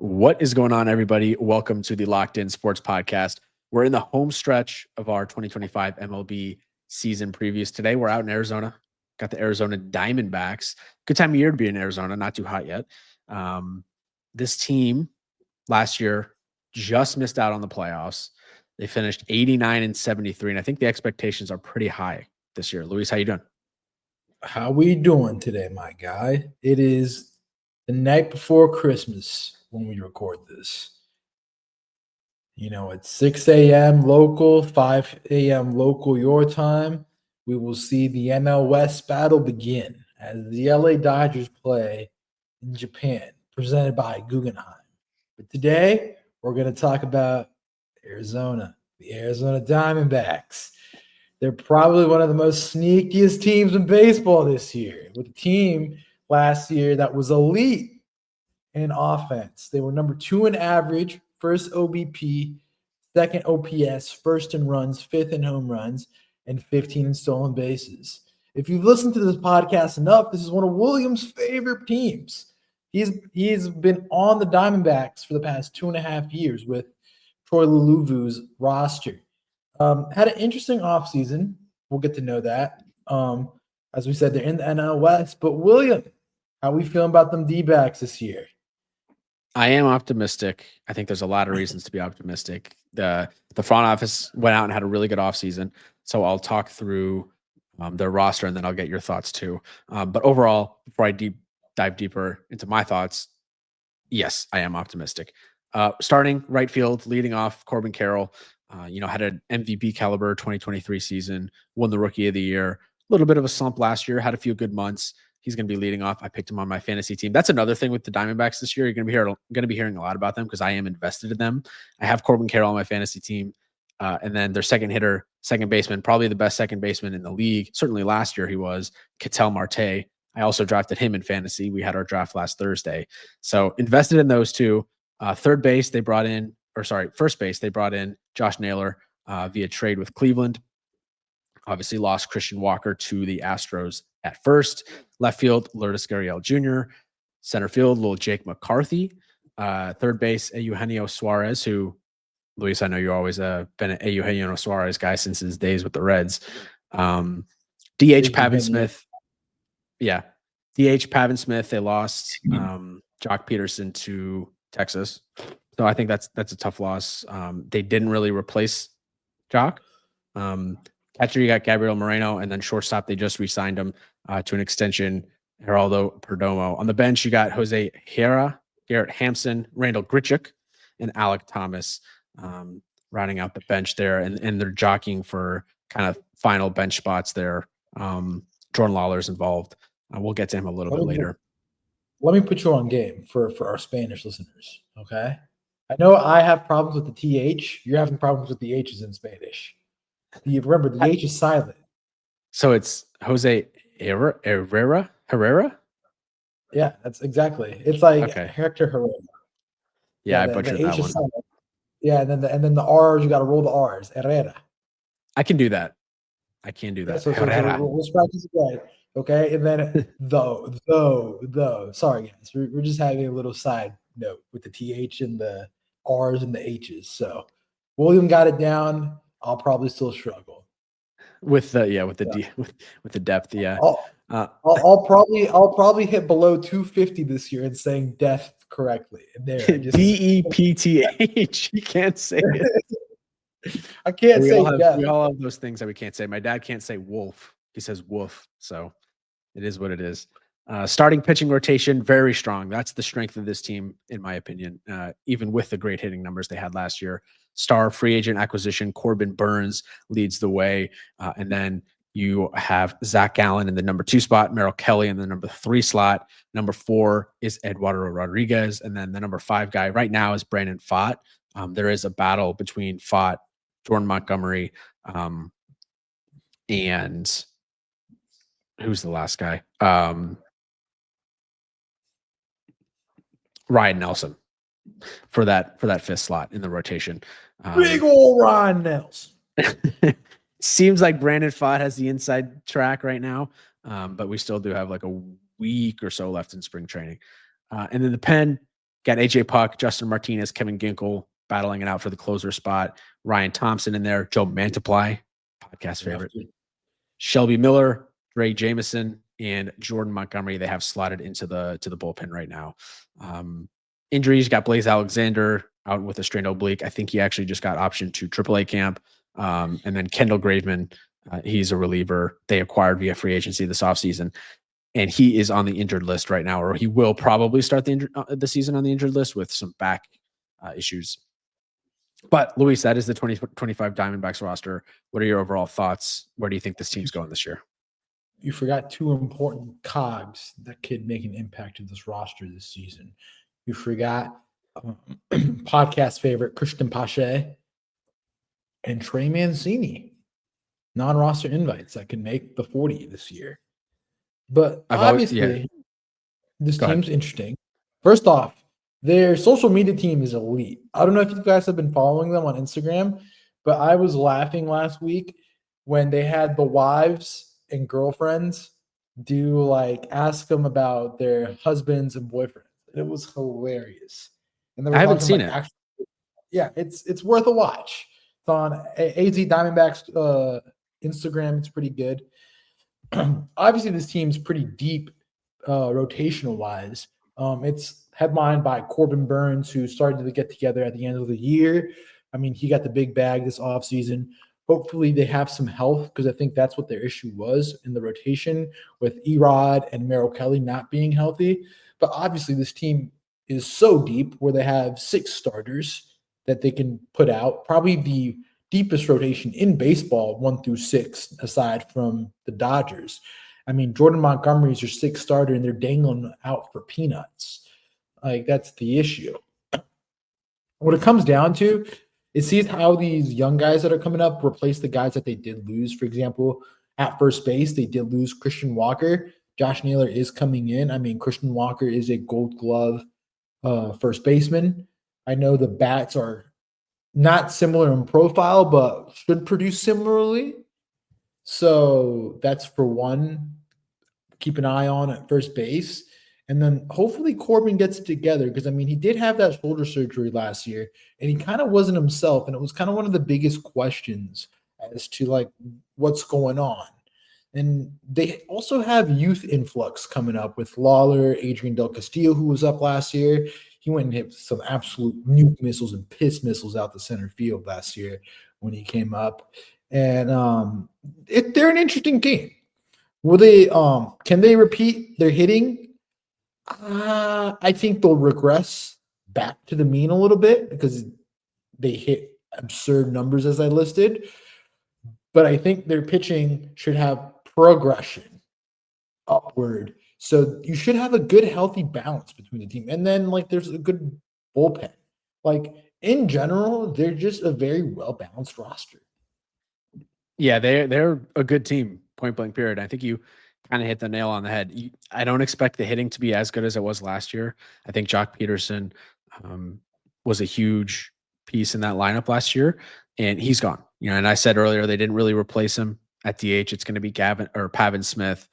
What is going on, everybody? Welcome to the Locked In Sports Podcast. We're in the home stretch of our 2025 MLB season previews. Today, we're out in Arizona. Got the Arizona Diamondbacks. Good time of year to be in Arizona. Not too hot yet. This team last year just missed out on the playoffs. They finished 89 and 73, and I think the expectations are pretty high this year. Luis, how you doing? How we doing today, my guy? It is the night before Christmas when we record this. You know, it's 6 a.m. local, 5 a.m. local your time. We will see the NL West battle begin as the LA Dodgers play in Japan, presented by Guggenheim. But today, we're going to talk about Arizona, the Arizona Diamondbacks. They're probably one of the most sneakiest teams in baseball this year, with a team last year that was elite in offense. They were number 2 in average, first OBP, second OPS, first in runs, fifth in home runs, and 15 in stolen bases. If you've listened to this podcast enough, this is one of Williams' favorite teams. He's been on the Diamondbacks for the past 2.5 years with Troy Luvu's roster. Had an interesting offseason. We'll get to know that. As we said, they're in the NL West. But William, how we feeling about them D-backs this year? I am optimistic. I think there's a lot of reasons to be optimistic. The front office went out and had a really good offseason. So I'll talk through their roster and then I'll get your thoughts too. But overall, before I dive deeper into my thoughts, yes, I am optimistic. Starting right field, leading off Corbin Carroll, had an MVP caliber 2023 season, won the Rookie of the Year, a little bit of a slump last year, had a few good months. He's going to be leading off. I picked him on my fantasy team. That's another thing with the Diamondbacks this year. You're going to be hearing a lot about them because I am invested in them. I have Corbin Carroll on my fantasy team. And then their second hitter, second baseman, probably the best second baseman in the league. Certainly last year he was, Ketel Marte. I also drafted him in fantasy. We had our draft last Thursday. So invested in those two. First base, they brought in Josh Naylor via trade with Cleveland. Obviously lost Christian Walker to the Astros at first. Left field, Lourdes Gurriel Jr. Center field, little Jake McCarthy. Third base, Eugenio Suarez, who, Luis, I know you've always been an Eugenio Suarez guy since his days with the Reds. DH Pavin Smith. Yeah. DH Pavin Smith. They lost Joc Pederson to Texas. So I think that's a tough loss. They didn't really replace Joc. Catcher, you got Gabriel Moreno, and then shortstop, they just re-signed him to an extension, Geraldo Perdomo. On the bench, you got Jose Herrera, Garrett Hampson, Randall Grichuk, and Alec Thomas rounding out the bench there. And they're jockeying for kind of final bench spots there. Jordan Lawlar's involved. We'll get to him a little bit later. Let me put you on game for our Spanish listeners, okay? I know I have problems with the TH. You're having problems with the H's in Spanish. You remember, the H is silent. So it's Jose Herrera? Yeah, that's exactly. It's like Hector Herrera. Yeah, I butchered that one. Silent. Yeah, and then the R's, you got to roll the R's. Herrera. I can do that. Yeah, so let's practice again. Okay, and then though. Sorry, guys. We're just having a little side note with the TH and the R's and the H's. So William got it down. I'll probably still struggle with the depth. Yeah, I'll probably hit below 250 this year in saying death correctly. And there, DEPTH. You can't say it. I can't say death. We all have those things that we can't say. My dad can't say wolf. He says woof. So it is what it is. Starting pitching rotation, very strong. That's the strength of this team, in my opinion, even with the great hitting numbers they had last year. Star free agent acquisition, Corbin Burnes leads the way. And then you have Zac Gallen in the number 2 spot, Merrill Kelly in the number 3 slot. Number 4 is Eduardo Rodríguez. And then the number 5 guy right now is Brandon Pfaadt. There is a battle between Pfaadt, Jordan Montgomery, and who's the last guy? Ryan Nelson for that 5th slot in the rotation. Big old Ryan Nelson. Seems like Brandon Pfaadt has the inside track right now, but we still do have like a week or so left in spring training. And then the pen, Got AJ Puck, Justin Martinez, Kevin Ginkel battling it out for the closer spot. Ryan Thompson in there, Joe Mantiply, podcast favorite. Shelby Miller, Dre Jameson, and Jordan Montgomery. They have slotted into the bullpen right now. Injuries, got Blaze Alexander out with a strained oblique. I think he actually just got optioned to AAA camp. And then Kendall Graveman, he's a reliever they acquired via free agency this offseason. And he is on the injured list right now, or he will probably start the season on the injured list with some back issues. But Luis, that is the 2025 Diamondbacks roster. What are your overall thoughts? Where do you think this team's going this year? You forgot two important cogs that could make an impact to this roster this season. You forgot podcast favorite Christian Pache and Trey Mancini, non-roster invites that can make the 40 this year. But obviously, this team's interesting. First off, their social media team is elite. I don't know if you guys have been following them on Instagram, but I was laughing last week when they had the wives and girlfriends ask them about their husbands and boyfriends. It was hilarious. And I haven't seen it. It's worth a watch. It's on AZ Diamondbacks Instagram. It's pretty good. Obviously, this team's pretty deep rotational wise. It's headlined by Corbin Burnes, who started to get together at the end of the year. I mean, he got the big bag this offseason. Hopefully they have some health, because I think that's what their issue was in the rotation with Erod and Merrill Kelly not being healthy. But obviously this team is so deep where they have 6 starters that they can put out. Probably the deepest rotation in baseball, 1 through 6, aside from the Dodgers. I mean, Jordan Montgomery is your 6th starter, and they're dangling out for peanuts. That's the issue. What it comes down to is see how these young guys that are coming up replace the guys that they did lose. For example, at first base, they did lose Christian Walker. Josh Naylor is coming in. I mean, Christian Walker is a Gold Glove first baseman. I know the bats are not similar in profile, but should produce similarly. So that's for one. Keep an eye on at first base. And then hopefully Corbin gets it together, because, I mean, he did have that shoulder surgery last year, and he kind of wasn't himself. And it was kind of one of the biggest questions as to, what's going on. And they also have youth influx coming up with Lawlar, Adrian Del Castillo, who was up last year. He went and hit some absolute nuke missiles and piss missiles out the center field last year when he came up. And they're an interesting team. Will they? Can they repeat their hitting? I think they'll regress back to the mean a little bit, because they hit absurd numbers as I listed. But I think their pitching should have progression upward. So you should have a good, healthy balance between the team. And then, there's a good bullpen. In general, they're just a very well-balanced roster. Yeah, they're a good team, point blank period. I think you kind of hit the nail on the head. I don't expect the hitting to be as good as it was last year. I think Joc Pederson was a huge piece in that lineup last year, and he's gone. And I said earlier they didn't really replace him at DH. It's going to be Pavin Smith.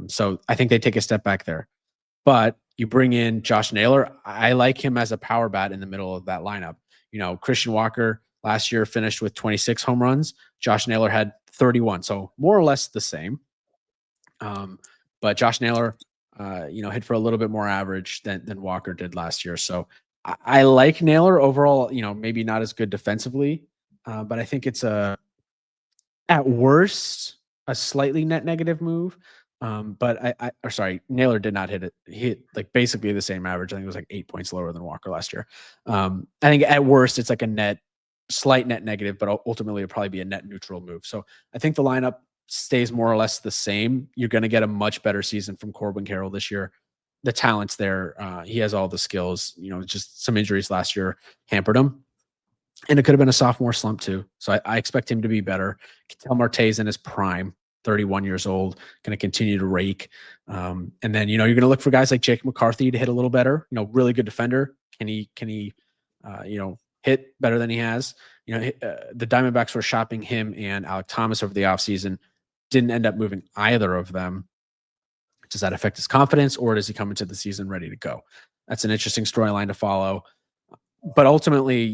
So I think they take a step back there. But you bring in Josh Naylor. I like him as a power bat in the middle of that lineup. Christian Walker last year finished with 26 home runs. Josh Naylor had 31, so more or less the same. But Josh Naylor, hit for a little bit more average than Walker did last year. So I like Naylor overall, maybe not as good defensively, but I think it's at worst, a slightly net negative move. But Naylor did not hit it. He hit basically the same average. I think it was 8 points lower than Walker last year. I think at worst, it's a slight net negative, but ultimately it'll probably be a net neutral move. So I think the lineup stays more or less the same. You're going to get a much better season from Corbin Carroll this year. The talent's there. He has all the skills. Just some injuries last year hampered him. And it could have been a sophomore slump too. So I expect him to be better. Ketel Marte is in his prime, 31 years old, going to continue to rake. And then, you're going to look for guys like Jake McCarthy to hit a little better, really good defender. Can he hit better than he has? The Diamondbacks were shopping him and Alek Thomas over the offseason. Didn't end up moving either of them. Does that affect his confidence, or does he come into the season ready to go? That's an interesting storyline to follow. But ultimately,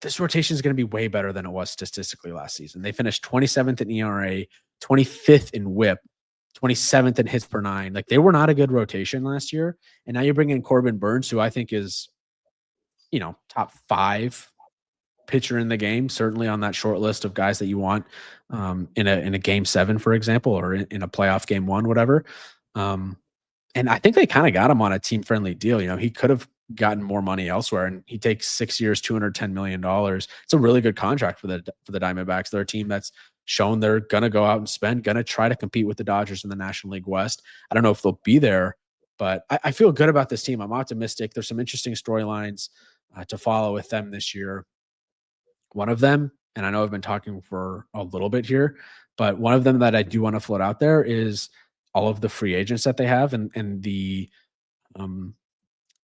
this rotation is going to be way better than it was statistically last season. They finished 27th in ERA, 25th in WHIP, 27th in hits per nine. Like, they were not a good rotation last year. And now you bring in Corbin Burnes, who I think is, top 5 pitcher in the game, certainly on that short list of guys that you want in a game 7, for example, or in a playoff game 1, whatever. And I think they kind of got him on a team friendly deal. He could have gotten more money elsewhere, and he takes 6 years, $210 million. It's a really good contract for the Diamondbacks. They're a team that's shown they're going to go out and spend, going to try to compete with the Dodgers in the National League West. I don't know if they'll be there, but I feel good about this team. I'm optimistic. There's some interesting storylines to follow with them this year. One of them, and I know I've been talking for a little bit here, but one of them that I do want to float out there is all of the free agents that they have and the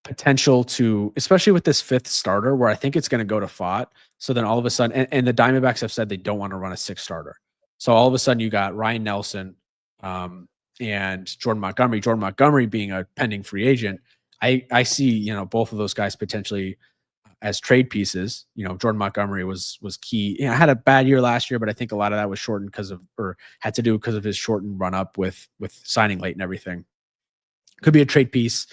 potential to, especially with this 5th starter, where I think it's going to go to Pfaadt. So then all of a sudden, and the Diamondbacks have said they don't want to run a 6th starter. So all of a sudden you got Ryan Nelson and Jordan Montgomery. Jordan Montgomery being a pending free agent. I see, both of those guys potentially as trade pieces. Jordan Montgomery was key. I had a bad year last year, but I think a lot of that was shortened had to do because of his shortened run up with signing late and everything. Could be a trade piece.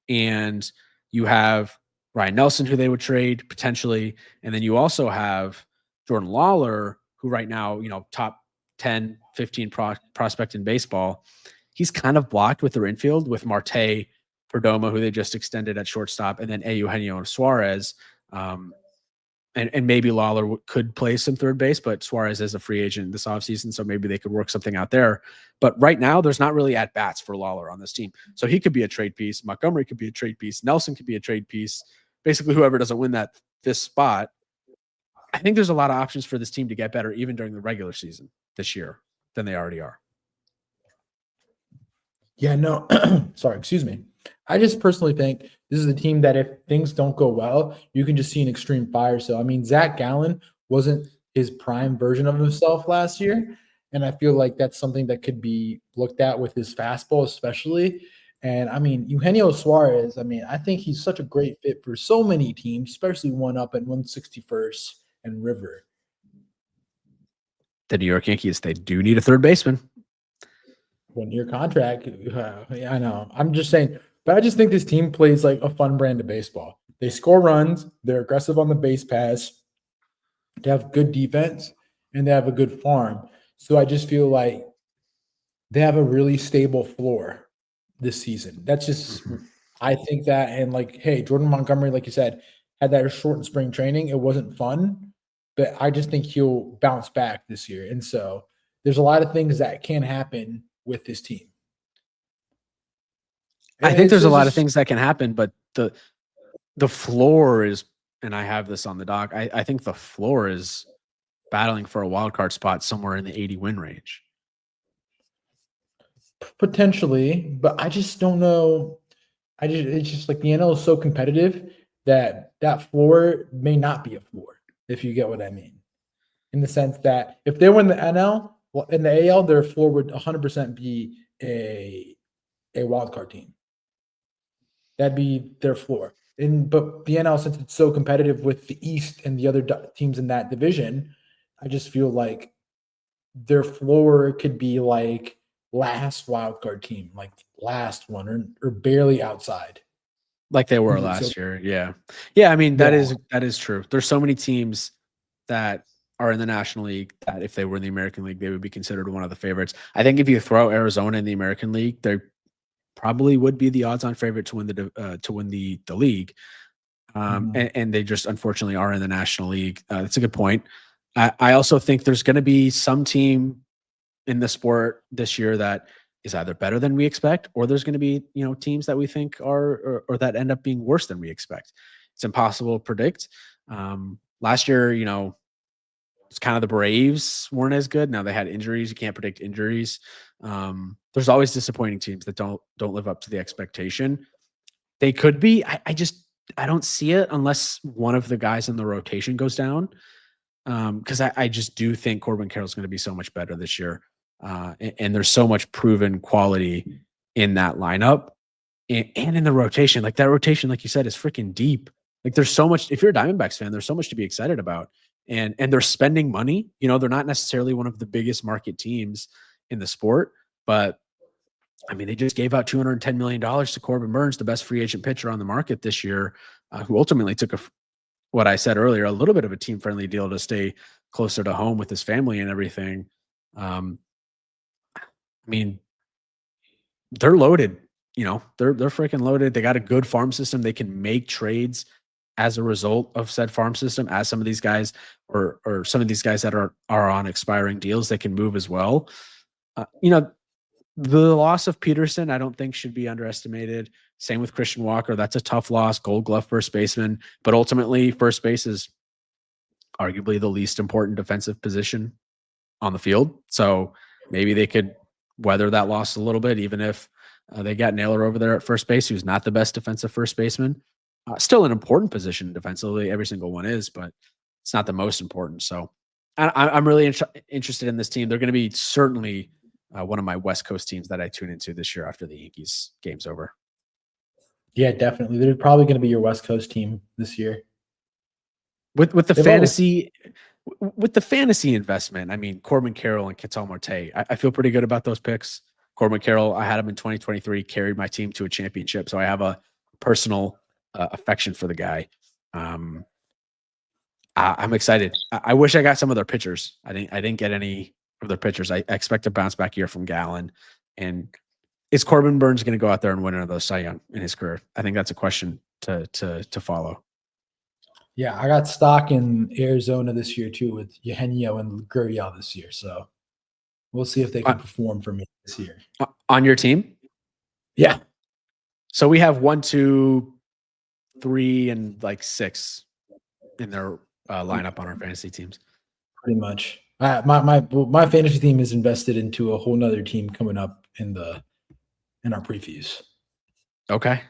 And you have Ryan Nelson, who they would trade potentially. And then you also have Jordan Lawlar, who right now, top 10, 15 prospect in baseball. He's kind of blocked with their infield with Marte, Perdomo, who they just extended at shortstop, and then Eugenio Suarez. And maybe Lawlar could play some third base, but Suarez is a free agent this offseason, so maybe they could work something out there. But right now, there's not really at-bats for Lawlar on this team. So he could be a trade piece. Montgomery could be a trade piece. Nelson could be a trade piece. Basically, whoever doesn't win this spot. I think there's a lot of options for this team to get better even during the regular season this year than they already are. Yeah, no, sorry, excuse me. I just personally think this is a team that if things don't go well, you can just see an extreme fire sale. I mean, Zac Gallen wasn't his prime version of himself last year, and I feel like that's something that could be looked at with his fastball especially. And, I mean, Eugenio Suarez, I think he's such a great fit for so many teams, especially one up at 161st and River. The New York Yankees, they do need a third baseman. 1-year contract. Yeah, I know. I'm just saying, but I just think this team plays like a fun brand of baseball. They score runs, they're aggressive on the base pass, they have good defense, and they have a good farm. So I just feel like they have a really stable floor this season. That's just, I think that, and like, hey, Jordan Montgomery, like you said, had that short spring training. It wasn't fun, but I just think he'll bounce back this year. And so there's a lot of things that can happen with this team. I think there's a lot of things that can happen, but the floor is, and I have this on the doc, I think the floor is battling for a wild card spot somewhere in the 80 win range. Potentially, but I just don't know. It's just like the NL is so competitive that floor may not be a floor, if you get what I mean. In the sense that if they win the NL, well, in the AL, their floor would 100% be a wild card team. That'd be their floor. But the NL, since it's so competitive with the East and the other teams in that division, I just feel like their floor could be like last wild card team, like last one or barely outside. Like they were last year. Yeah. Yeah. I mean, that is true. There's so many teams that are in the National League that if they were in the American League, they would be considered one of the favorites. I think if you throw Arizona in the American League, they probably would be the odds-on favorite to win the league. And they just unfortunately are in the National League. That's a good point. I also think there's going to be some team in the sport this year that is either better than we expect, or there's going to be, teams that we think are, or that end up being worse than we expect. It's impossible to predict. Last year, it's kind of the Braves weren't as good. Now they had injuries. You can't predict injuries. There's always disappointing teams that don't live up to the expectation. They could be. I don't see it unless one of the guys in the rotation goes down. Because I just do think Corbin Carroll is going to be so much better this year. And there's so much proven quality in that lineup and in the rotation. Like that rotation, like you said, is freaking deep. Like there's so much. If you're a Diamondbacks fan, there's so much to be excited about. And they're spending money. You know, they're not necessarily one of the biggest market teams in the sport, but I mean, they just gave out $210 million to Corbin Burnes, the best free agent pitcher on the market this year, who ultimately took what I said earlier, a little bit of a team-friendly deal to stay closer to home with his family and everything. I mean, they're loaded. You know, they're freaking loaded. They got a good farm system. They can make trades as a result of said farm system. As some of these guys, or some of these guys that are on expiring deals, they can move as well. You know, the loss of Pederson, I don't think should be underestimated. Same with Christian Walker. That's a tough loss. Gold Glove first baseman, but ultimately first base is arguably the least important defensive position on the field. So maybe they could weather that loss a little bit, even if they got Naylor over there at first base, who's not the best defensive first baseman. Still an important position defensively. Every single one is, but it's not the most important. So I'm really interested in this team. They're going to be certainly one of my West Coast teams that I tune into this year after the Yankees game's over. Yeah, definitely. They're probably going to be your West Coast team this year. With the fantasy, with the fantasy investment, I mean, Corbin Carroll and Ketel Marte, I feel pretty good about those picks. Corbin Carroll, I had him in 2023, carried my team to a championship, so I have a personal affection for the guy. I'm excited. I wish I got some of their pitchers. I didn't get any of their pitchers. I expect a bounce back year from Gallen. And is Corbin Burnes going to go out there and win another Cy Young in his career? I think that's a question to follow. Yeah, I got stock in Arizona this year too with Eugenio and Gurriel this year. So we'll see if they can perform for me this year. On your team? Yeah. So we have 1, 2, 3, and like 6 in their lineup on our fantasy teams. Pretty much. My fantasy team is invested into a whole nother team coming up in our previews. Okay.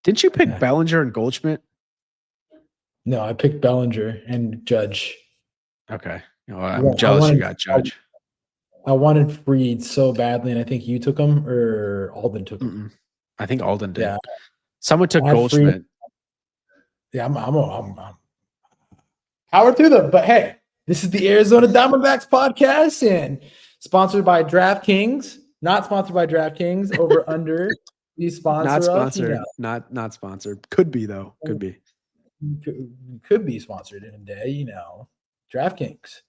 Didn't you pick Bellinger and Goldschmidt? No, I picked Bellinger and Judge. Okay. I'm jealous you got Judge. I wanted Fried so badly, and I think you took him or Alden took him. I think Alden did. Yeah. Someone took Goldschmidt. Fried. Yeah, I'm power to them. But hey, this is the Arizona Diamondbacks podcast and sponsored by DraftKings. Not sponsored by DraftKings. Over under. Please sponsor not sponsored. us. You know. Not sponsored. Could be though. Could be. Could be sponsored in a day. You know, DraftKings.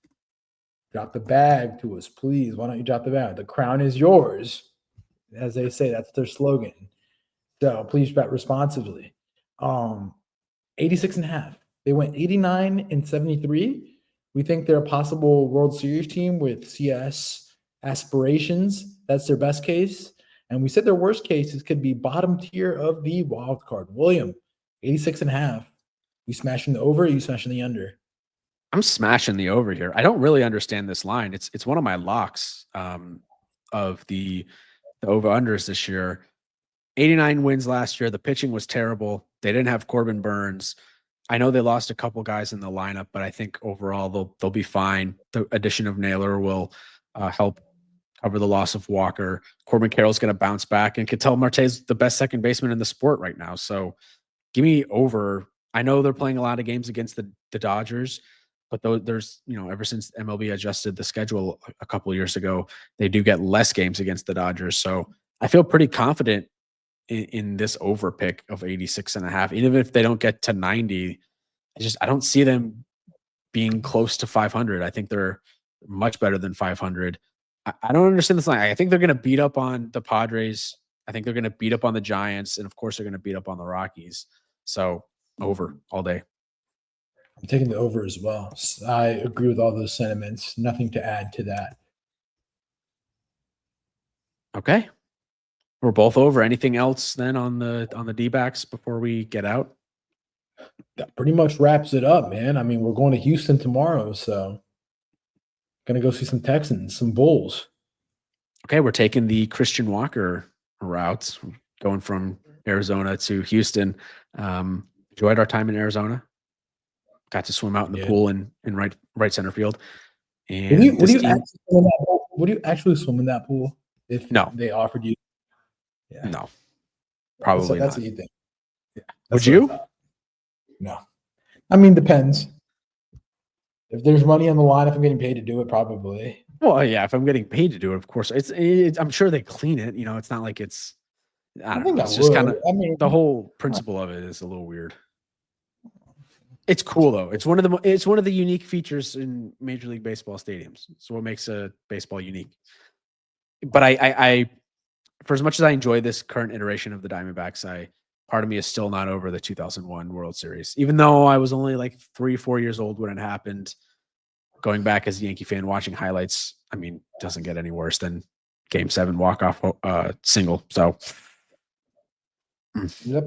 Drop the bag to us, please. Why don't you drop the bag? The crown is yours. As they say, that's their slogan. So please bet responsibly. 86.5. They went 89 and 73. We think they're a possible World Series team with CS aspirations. That's their best case. And we said their worst cases could be bottom tier of the wild card. William, 86.5. You smashing the over, or you smashing the under? I'm smashing the over here. I don't really understand this line. It's one of my locks of the over-unders this year. 89 wins last year. The pitching was terrible. They didn't have Corbin Burnes. I know they lost a couple guys in the lineup, but I think overall they'll be fine. The addition of Naylor will help cover the loss of Walker. Corbin Carroll's going to bounce back, and Ketel Marte is the best second baseman in the sport right now. So give me over. I know they're playing a lot of games against the Dodgers, but there's, ever since MLB adjusted the schedule a couple of years ago, they do get less games against the Dodgers. So I feel pretty confident in this over pick of 86.5. Even if they don't get to 90, I don't see them being close to 500. I think they're much better than 500. I don't understand this line. I think they're going to beat up on the Padres. I think they're going to beat up on the Giants. And of course, they're going to beat up on the Rockies. So over all day. I'm taking the over as well. I agree with all those sentiments. Nothing to add to that. Okay. We're both over. Anything else then on the D-backs before we get out? That pretty much wraps it up, man. I mean, we're going to Houston tomorrow, so going to go see some Texans, some Bulls. Okay, we're taking the Christian Walker route, going from Arizona to Houston. Enjoyed our time in Arizona. Got to swim out in the pool in right center field. And would you actually swim in that pool if they offered you? Yeah. No. Probably That's not. what you think. Yeah. Would That's what I you? thought. No. I mean, depends. If there's money on the line, if I'm getting paid to do it, probably. Well, yeah, if I'm getting paid to do it, of course. It's I'm sure they clean it. You know, it's not like it's. I don't think know. I It's just kind would. of I mean, the whole principle of it is a little weird. It's cool though. It's one of the unique features in Major League Baseball stadiums. It's what makes a baseball unique. But I for as much as I enjoy this current iteration of the Diamondbacks, part of me is still not over the 2001 World Series. Even though I was only like 3 or 4 years old when it happened, going back as a Yankee fan, watching highlights, I mean, doesn't get any worse than Game 7 walk-off single. So, yep.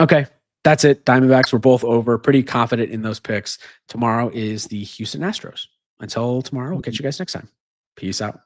okay, that's it. Diamondbacks were both over. Pretty confident in those picks. Tomorrow is the Houston Astros. Until tomorrow, we'll catch you guys next time. Peace out.